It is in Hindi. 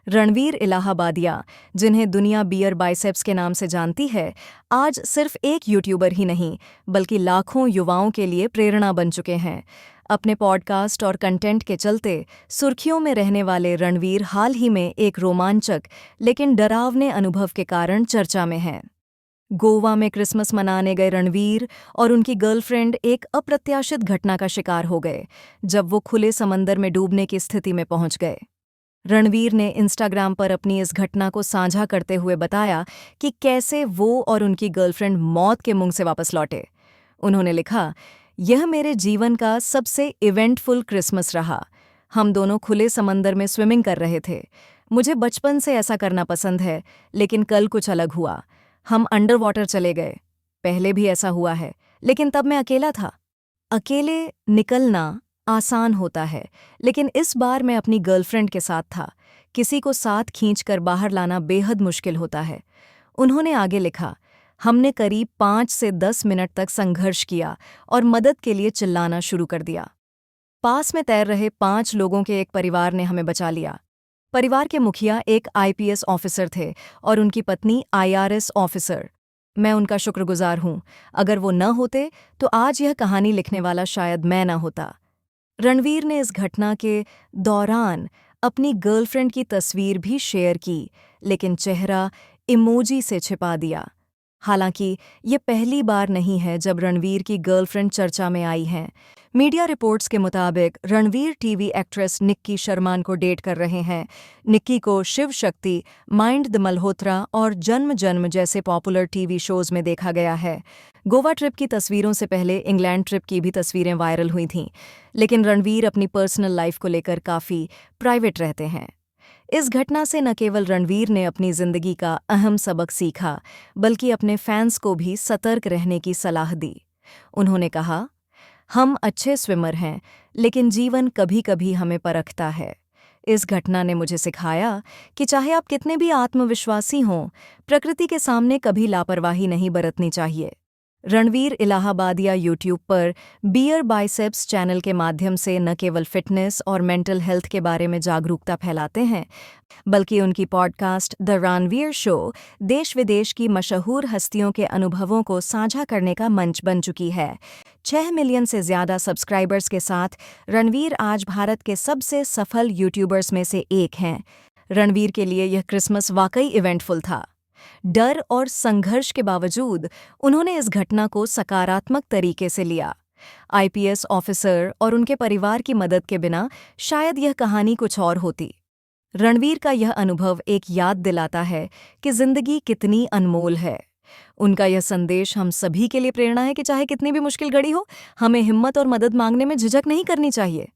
रणवीर इलाहाबादिया, जिन्हें दुनिया बियर बाइसेप्स के नाम से जानती है, आज सिर्फ एक यूट्यूबर ही नहीं बल्कि लाखों युवाओं के लिए प्रेरणा बन चुके हैं। अपने पॉडकास्ट और कंटेंट के चलते सुर्खियों में रहने वाले रणवीर हाल ही में एक रोमांचक लेकिन डरावने अनुभव के कारण चर्चा में हैं। गोवा में क्रिसमस मनाने गए रणवीर और उनकी गर्लफ्रेंड एक अप्रत्याशित घटना का शिकार हो गए जब वो खुले समंदर में डूबने की स्थिति में पहुंच गए। रणवीर ने इंस्टाग्राम पर अपनी इस घटना को साझा करते हुए बताया कि कैसे वो और उनकी गर्लफ्रेंड मौत के मुंह से वापस लौटे। उन्होंने लिखा, यह मेरे जीवन का सबसे इवेंटफुल क्रिसमस रहा। हम दोनों खुले समंदर में स्विमिंग कर रहे थे। मुझे बचपन से ऐसा करना पसंद है, लेकिन कल कुछ अलग हुआ। हम अंडर वाटर चले गए। पहले भी ऐसा हुआ है, लेकिन तब मैं अकेला था। अकेले निकलना आसान होता है, लेकिन इस बार मैं अपनी गर्लफ्रेंड के साथ था। किसी को साथ खींचकर बाहर लाना बेहद मुश्किल होता है। उन्होंने आगे लिखा, हमने करीब 5 से 10 मिनट तक संघर्ष किया और मदद के लिए चिल्लाना शुरू कर दिया। पास में तैर रहे 5 लोगों के एक परिवार ने हमें बचा लिया। परिवार के मुखिया एक आईपीएस ऑफिसर थे और उनकी पत्नी आईआरएस ऑफिसर। मैं उनका शुक्रगुजार हूं। अगर वो न होते तो आज यह कहानी लिखने वाला शायद मैं न होता। रणवीर ने इस घटना के दौरान अपनी गर्लफ्रेंड की तस्वीर भी शेयर की, लेकिन चेहरा इमोजी से छिपा दिया। हालांकि ये पहली बार नहीं है जब रणवीर की गर्लफ्रेंड चर्चा में आई हैं। मीडिया रिपोर्ट्स के मुताबिक रणवीर टीवी एक्ट्रेस निक्की शर्मा को डेट कर रहे हैं। निक्की को शिव शक्ति, माइंड द मल्होत्रा और जन्म जन्म जैसे पॉपुलर टीवी शोज में देखा गया है। गोवा ट्रिप की तस्वीरों से पहले इंग्लैंड ट्रिप की भी तस्वीरें वायरल हुई थीं, लेकिन रणवीर अपनी पर्सनल लाइफ को लेकर काफ़ी प्राइवेट रहते हैं। इस घटना से न केवल रणवीर ने अपनी जिंदगी का अहम सबक सीखा, बल्कि अपने फैंस को भी सतर्क रहने की सलाह दी। उन्होंने कहा, हम अच्छे स्विमर हैं, लेकिन जीवन कभी-कभी हमें परखता है। इस घटना ने मुझे सिखाया कि चाहे आप कितने भी आत्मविश्वासी हों, प्रकृति के सामने कभी लापरवाही नहीं बरतनी चाहिए। रणवीर इलाहाबादिया यूट्यूब पर बियर बाइसेप्स चैनल के माध्यम से न केवल फिटनेस और मेंटल हेल्थ के बारे में जागरूकता फैलाते हैं, बल्कि उनकी पॉडकास्ट द रणवीर शो देश विदेश की मशहूर हस्तियों के अनुभवों को साझा करने का मंच बन चुकी है। 6 मिलियन से ज़्यादा सब्सक्राइबर्स के साथ रणवीर आज भारत के सबसे सफल यूट्यूबर्स में से एक हैं। रणवीर के लिए यह क्रिसमस वाकई इवेंटफुल था। डर और संघर्ष के बावजूद उन्होंने इस घटना को सकारात्मक तरीके से लिया। आईपीएस ऑफिसर और उनके परिवार की मदद के बिना शायद यह कहानी कुछ और होती। रणवीर का यह अनुभव एक याद दिलाता है कि जिंदगी कितनी अनमोल है। उनका यह संदेश हम सभी के लिए प्रेरणा है कि चाहे कितनी भी मुश्किल घड़ी हो, हमें हिम्मत और मदद मांगने में झिझक नहीं करनी चाहिए।